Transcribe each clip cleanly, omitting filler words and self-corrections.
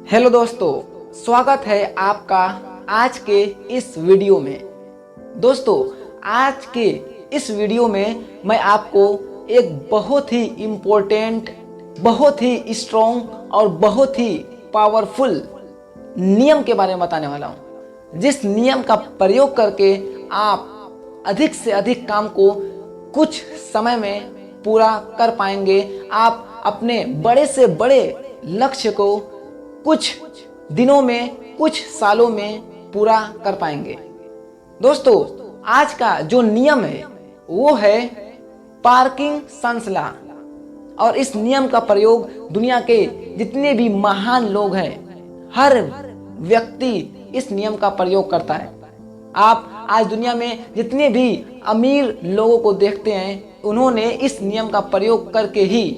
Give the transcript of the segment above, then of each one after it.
Hello दोस्तों, स्वागत है आपका आज के इस वीडियो में। दोस्तों, आज के इस वीडियो में मैं आपको एक बहुत ही इम्पोर्टेंट, बहुत ही स्ट्रॉन्ग और बहुत ही पावरफुल नियम के बारे में बताने वाला हूँ, जिस नियम का प्रयोग करके आप अधिक से अधिक काम को कुछ समय में पूरा कर पाएंगे। आप अपने बड़े से बड़े लक्ष्य को कुछ दिनों में, कुछ सालों में पूरा कर पाएंगे। दोस्तों, आज का जो नियम है वो है पार्किंसंस लॉ, और इस नियम का प्रयोग दुनिया के जितने भी महान लोग हैं, हर व्यक्ति इस नियम का प्रयोग करता है। आप आज दुनिया में जितने भी अमीर लोगों को देखते हैं, उन्होंने इस नियम का प्रयोग करके ही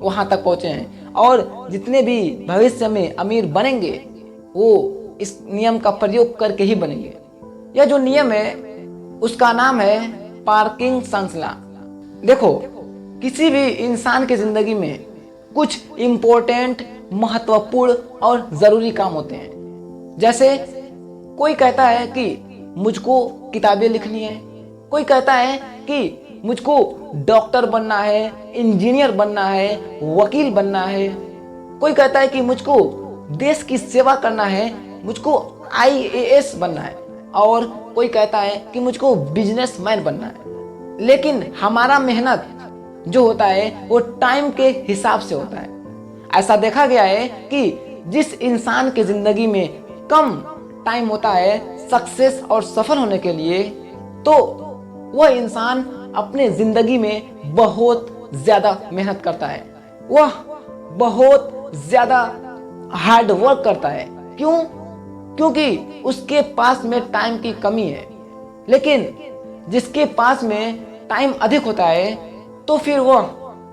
वहां तक पहुंचे हैं, और जितने भी भविष्य में अमीर बनेंगे वो इस नियम का प्रयोग करके ही बनेंगे। यह जो नियम है उसका नाम है पार्किंसंस लॉ। देखो, किसी भी इंसान की जिंदगी में कुछ इम्पोर्टेंट, महत्वपूर्ण और जरूरी काम होते हैं। जैसे कोई कहता है कि मुझको किताबें लिखनी है, कोई कहता है कि मुझको डॉक्टर बनना है, इंजीनियर बनना है, वकील बनना है, कोई कहता है कि मुझको देश की सेवा करना है, मुझको IAS बनना है, और कोई कहता है कि मुझको बिजनेसमैन बनना है। लेकिन हमारा मेहनत जो होता है वो टाइम के हिसाब से होता है। ऐसा देखा गया है कि जिस इंसान की जिंदगी में कम टाइम होता है सक्सेस और सफल होने के लिए, तो वह इंसान अपने जिंदगी में बहुत ज्यादा मेहनत करता है, वह बहुत ज्यादा हार्ड वर्क करता है। क्यों? क्योंकि उसके पास में टाइम की कमी है। लेकिन जिसके पास में टाइम अधिक होता है, तो फिर वह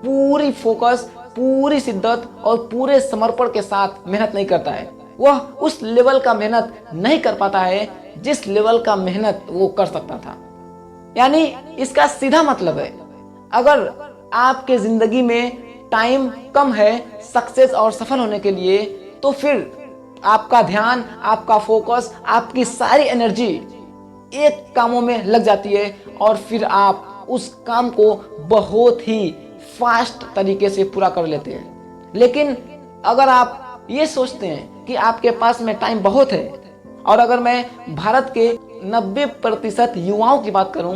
पूरी फोकस, पूरी शिद्दत और पूरे समर्पण के साथ मेहनत नहीं करता है। वह उस लेवल का मेहनत नहीं कर पाता है जिस लेवल का मेहनत वो कर सकता था। यानी इसका सीधा मतलब है, अगर आपके जिंदगी में टाइम कम है सक्सेस और सफल होने के लिए, तो फिर आपका ध्यान, आपका फोकस, आपकी सारी एनर्जी एक कामों में लग जाती है, और फिर आप उस काम को बहुत ही फास्ट तरीके से पूरा कर लेते हैं। लेकिन अगर आप ये सोचते हैं कि आपके पास में टाइम बहुत है, और अगर मैं भारत के 90% युवाओं की बात करूं,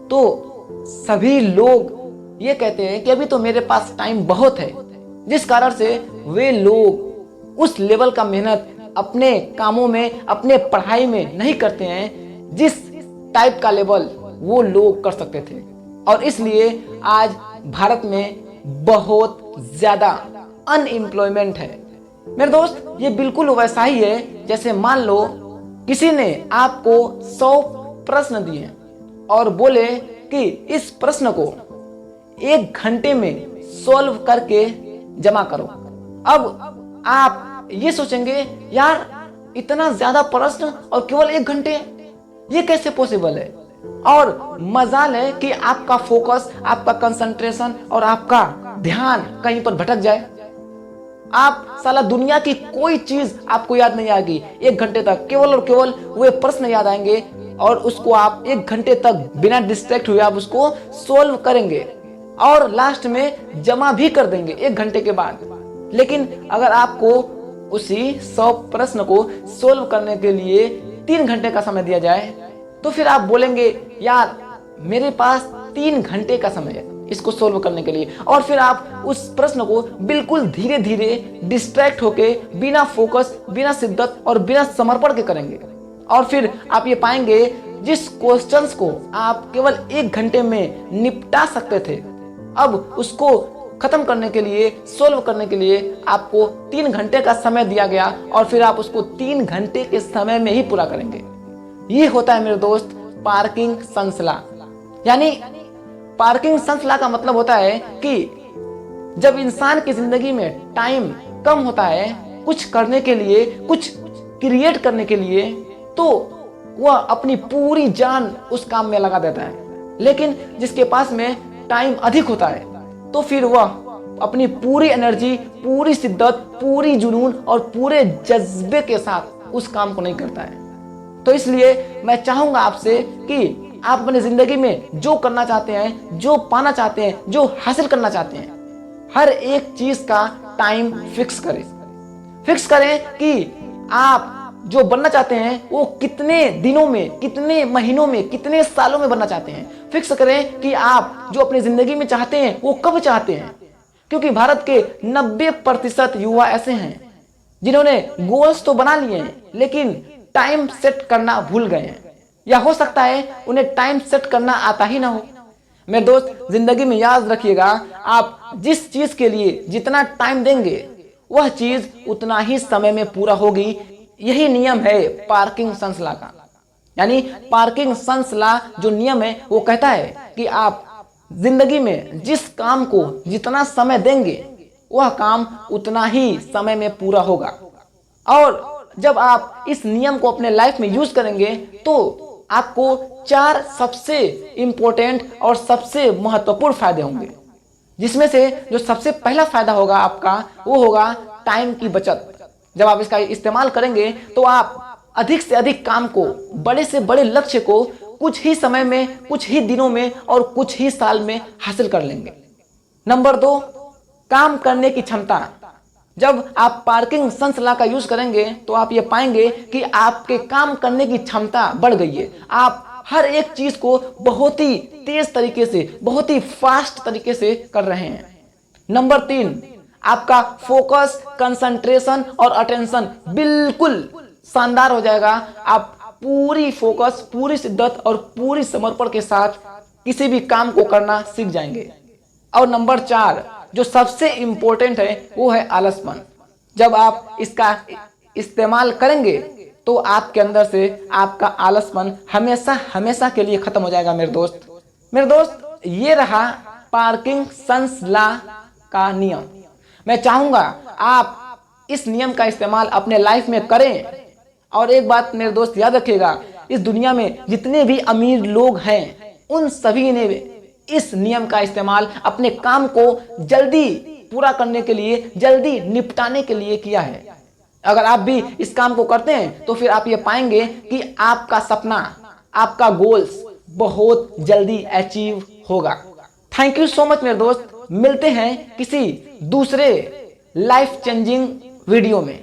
तो सभी लोग ये कहते हैं कि अभी तो मेरे पास टाइम बहुत है, जिस कारण से वे लोग उस लेवल का मेहनत अपने कामों में, अपने पढ़ाई में नहीं करते हैं जिस टाइप का लेवल वो लोग कर सकते थे। और इसलिए आज भारत में बहुत ज्यादा अनएम्प्लॉयमेंट है। मेरे दोस्त, ये बिल्कुल वैसा ही है जैसे मान लो किसी ने आपको 100 प्रश्न दिए और बोले कि इस प्रश्न को 1 घंटे में सॉल्व करके जमा करो। अब आप ये सोचेंगे, यार इतना ज्यादा प्रश्न और केवल 1 घंटे, ये कैसे पॉसिबल है? और मजाल है कि आपका फोकस, आपका कंसंट्रेशन और आपका ध्यान कहीं पर भटक जाए। आप साला दुनिया की कोई चीज आपको याद नहीं आएगी 1 घंटे तक, केवल और केवल वे प्रश्न याद आएंगे, और उसको आप 1 घंटे तक बिना डिस्ट्रैक्ट हुए आप उसको सोल्व करेंगे, और लास्ट में जमा भी कर देंगे 1 घंटे के बाद। लेकिन अगर आपको उसी 100 प्रश्न को सोल्व करने के लिए 3 घंटे का समय दिया जाए, तो फिर आप बोलेंगे, यार मेरे पास 3 घंटे का समय है इसको सोल्व करने के लिए। और फिर आप उस प्रश्न को बिल्कुल धीरे धीरे डिस्ट्रैक्ट होके, बिना फोकस, बिना शिद्दत और बिना समर्पण के करेंगे, और फिर आप ये पाएंगे जिस क्वेश्चंस को आप केवल 1 घंटे में निपटा सकते थे, अब उसको खत्म करने के लिए, सोल्व करने के लिए आपको 3 घंटे का समय दिया गया, और फिर आप उसको 3 घंटे के समय में ही पूरा करेंगे। ये होता है मेरे दोस्त पार्किंसंस लॉ। यानी पार्किंसंस लॉ का मतलब होता है कि जब इंसान की जिंदगी में टाइम कम होता है कुछ करने के लिए, कुछ क्रिएट करने के लिए, तो वह अपनी पूरी जान उस काम में लगा देता है। लेकिन जिसके पास में टाइम अधिक होता है, तो फिर वह अपनी पूरी एनर्जी, पूरी शिद्दत, पूरी जुनून और पूरे जज्बे के साथ उस काम को नहीं करता है। तो इसलिए मैं चाहूंगा आपसे कि आप अपनी जिंदगी में जो करना चाहते हैं, जो पाना चाहते हैं, जो हासिल करना चाहते हैं, हर एक चीज का टाइम फिक्स करें कि आप जो बनना चाहते हैं वो कितने दिनों में, कितने महीनों में, कितने सालों में बनना चाहते हैं। फिक्स करें कि आप जो अपनी जिंदगी में चाहते हैं वो कब चाहते हैं, क्योंकि भारत के 90% युवा ऐसे हैं जिन्होंने गोल्स तो बना लिए हैं लेकिन टाइम सेट करना भूल गए हैं, या हो सकता है उन्हें टाइम सेट करना आता ही ना हो। मेरे दोस्त, जिंदगी में याद रखिएगा, आप जिस चीज के लिए जितना टाइम देंगे वह चीज उतना ही समय में पूरा होगी। यही नियम है पार्किंसंस लॉ का। यानी पार्किंसंस लॉ जो नियम है वो कहता है कि आप जिंदगी में जिस काम को जितना समय देंगे वह काम उतना ही समय में पूरा होगा। और जब आप इस नियम को अपने लाइफ में यूज करेंगे तो आपको 4 सबसे इंपॉर्टेंट और सबसे महत्वपूर्ण फायदे होंगे, जिसमें से जो सबसे पहला फायदा होगा आपका वो होगा टाइम की बचत। जब आप इसका इस्तेमाल करेंगे तो आप अधिक से अधिक काम को, बड़े से बड़े लक्ष्य को कुछ ही समय में, कुछ ही दिनों में और कुछ ही साल में हासिल कर लेंगे। नंबर 2, काम करने की क्षमता। जब आप पार्किंसंस लॉ का यूज करेंगे तो आप ये पाएंगे कि आपके काम करने की क्षमता बढ़ गई है। आप हर एक चीज को बहुत ही तेज तरीके से, बहुत ही फास्ट तरीके से कर रहे हैं। नंबर 3, आपका फोकस, कंसंट्रेशन और अटेंशन बिल्कुल शानदार हो जाएगा। आप पूरी फोकस, पूरी शिद्दत और पूरी समर्पण के साथ किसी भी काम को करना सीख जाएंगे। और नंबर 4 जो सबसे इंपॉर्टेंट है वो है आलसपन। जब आप इसका इस्तेमाल करेंगे तो आपके अंदर से आपका आलसपन हमेशा हमेशा के लिए खत्म हो जाएगा। मेरे दोस्त, ये रहा पार्किंसंस लॉ का नियम। मैं चाहूंगा आप इस नियम का इस्तेमाल अपने लाइफ में करें। और एक बात मेरे दोस्त याद रखिएगा, इस दुनिया में जितने भी अमीर लोग हैं उन सभी ने इस नियम का इस्तेमाल अपने काम को जल्दी पूरा करने के लिए, जल्दी निपटाने के लिए किया है। अगर आप भी इस काम को करते हैं तो फिर आप ये पाएंगे कि आपका सपना, आपका गोल्स बहुत जल्दी अचीव होगा। थैंक यू सो मच मेरे दोस्त। मिलते हैं किसी दूसरे लाइफ चेंजिंग वीडियो में।